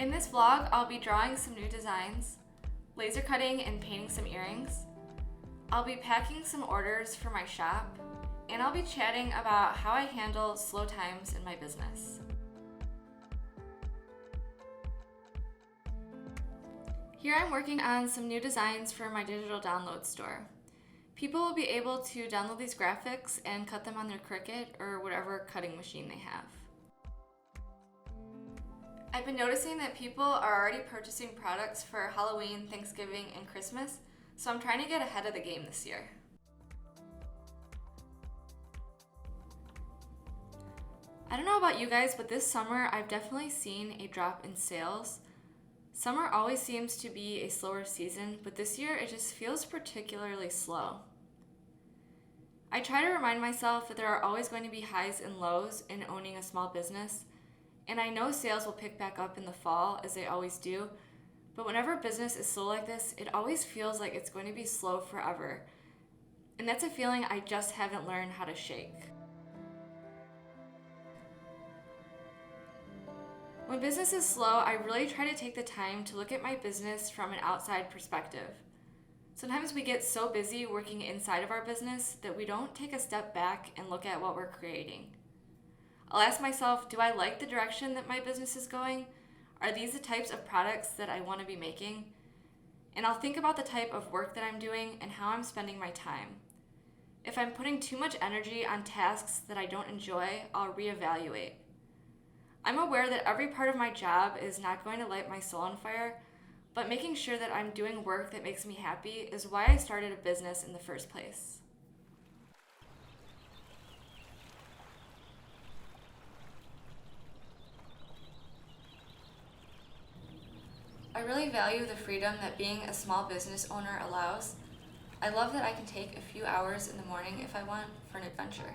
In this vlog, I'll be drawing some new designs, laser cutting and painting some earrings. I'll be packing some orders for my shop, and I'll be chatting about how I handle slow times in my business. Here I'm working on some new designs for my digital download store. People will be able to download these graphics and cut them on their Cricut or whatever cutting machine they have. I've been noticing that people are already purchasing products for Halloween, Thanksgiving, and Christmas, so I'm trying to get ahead of the game this year. I don't know about you guys, but this summer I've definitely seen a drop in sales. Summer always seems to be a slower season, but this year it just feels particularly slow. I try to remind myself that there are always going to be highs and lows in owning a small business, and I know sales will pick back up in the fall as they always do, but whenever business is slow like this, it always feels like it's going to be slow forever. And that's a feeling I just haven't learned how to shake. When business is slow, I really try to take the time to look at my business from an outside perspective. Sometimes we get so busy working inside of our business that we don't take a step back and look at what we're creating. I'll ask myself, do I like the direction that my business is going? Are these the types of products that I want to be making? And I'll think about the type of work that I'm doing and how I'm spending my time. If I'm putting too much energy on tasks that I don't enjoy, I'll reevaluate. I'm aware that every part of my job is not going to light my soul on fire, but making sure that I'm doing work that makes me happy is why I started a business in the first place. I really value the freedom that being a small business owner allows. I love that I can take a few hours in the morning if I want for an adventure.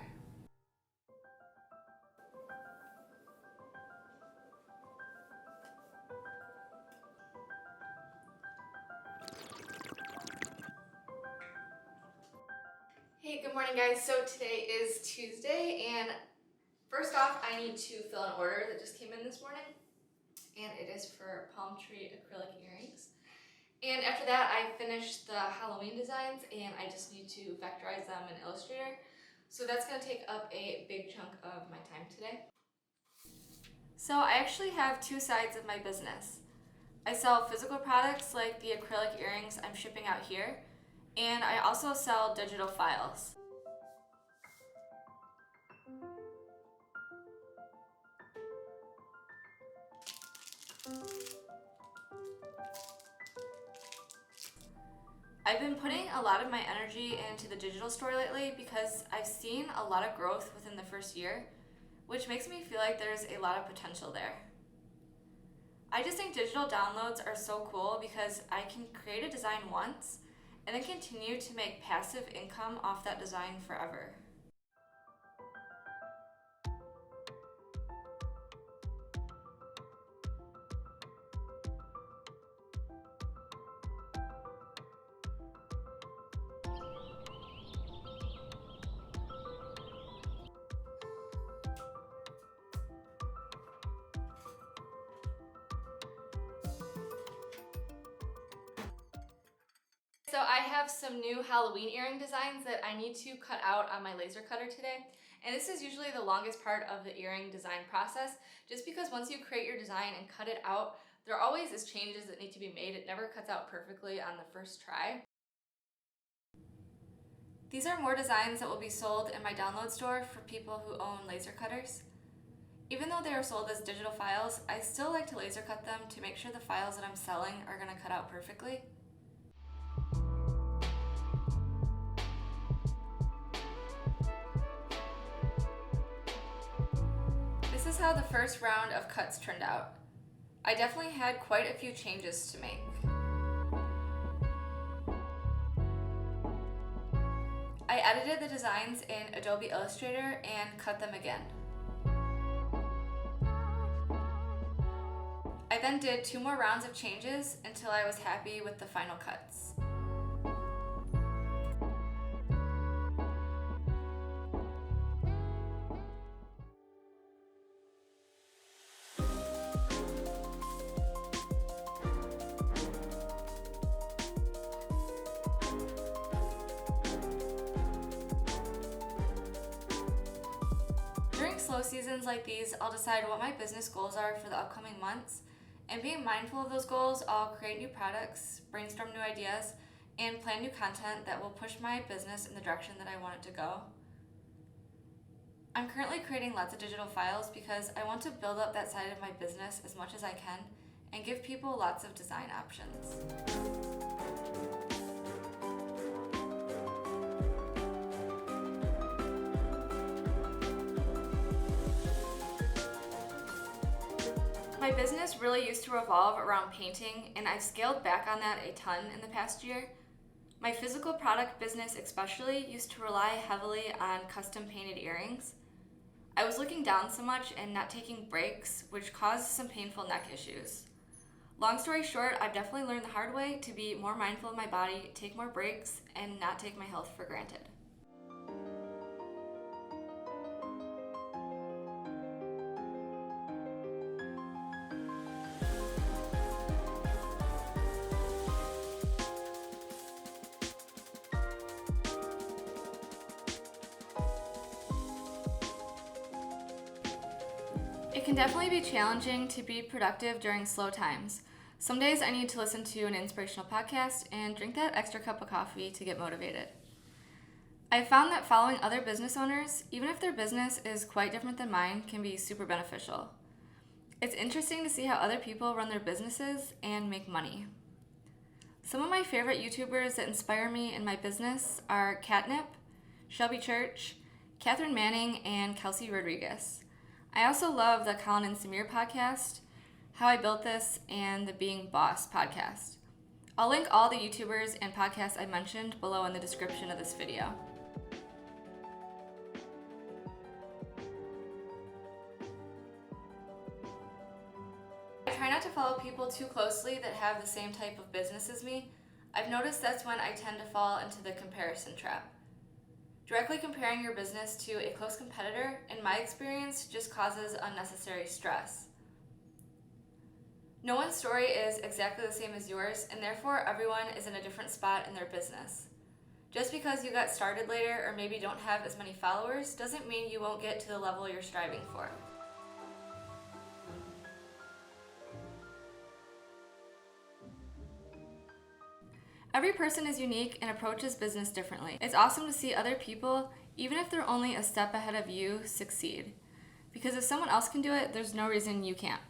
Hey, good morning guys. So today is Tuesday, and first off I need to fill an order that just came in this morning, and it is for palm tree acrylic earrings. And after that I finished the Halloween designs and I just need to vectorize them in Illustrator. So that's going to take up a big chunk of my time today. So I actually have two sides of my business. I sell physical products like the acrylic earrings I'm shipping out here, and I also sell digital files. I've been putting a lot of my energy into the digital store lately because I've seen a lot of growth within the first year, which makes me feel like there's a lot of potential there. I just think digital downloads are so cool because I can create a design once and then continue to make passive income off that design forever. So I have some new Halloween earring designs that I need to cut out on my laser cutter today. And this is usually the longest part of the earring design process, just because once you create your design and cut it out, there always is changes that need to be made. It never cuts out perfectly on the first try. These are more designs that will be sold in my download store for people who own laser cutters. Even though they are sold as digital files, I still like to laser cut them to make sure the files that I'm selling are going to cut out perfectly. This is how the first round of cuts turned out. I definitely had quite a few changes to make. I edited the designs in Adobe Illustrator and cut them again. I then did 2 more rounds of changes until I was happy with the final cuts. slow seasons like these, I'll decide what my business goals are for the upcoming months. And being mindful of those goals, I'll create new products, brainstorm new ideas, and plan new content that will push my business in the direction that I want it to go. I'm currently creating lots of digital files because I want to build up that side of my business as much as I can and give people lots of design options. My business really used to revolve around painting, and I've scaled back on that a ton in the past year. My physical product business especially used to rely heavily on custom painted earrings. I was looking down so much and not taking breaks, which caused some painful neck issues. Long story short, I've definitely learned the hard way to be more mindful of my body, take more breaks, and not take my health for granted. It can definitely be challenging to be productive during slow times. Some days I need to listen to an inspirational podcast and drink that extra cup of coffee to get motivated. I've found that following other business owners, even if their business is quite different than mine, can be super beneficial. It's interesting to see how other people run their businesses and make money. Some of my favorite YouTubers that inspire me in my business are Catnip, Shelby Church, Catherine Manning, and Kelsey Rodriguez. I also love the Colin and Samir podcast, How I Built This, and the Being Boss podcast. I'll link all the YouTubers and podcasts I mentioned below in the description of this video. I try not to follow people too closely that have the same type of business as me. I've noticed that's when I tend to fall into the comparison trap. Directly comparing your business to a close competitor, in my experience, just causes unnecessary stress. No one's story is exactly the same as yours, and therefore everyone is in a different spot in their business. Just because you got started later or maybe don't have as many followers doesn't mean you won't get to the level you're striving for. Every person is unique and approaches business differently. It's awesome to see other people, even if they're only a step ahead of you, succeed. Because if someone else can do it, there's no reason you can't.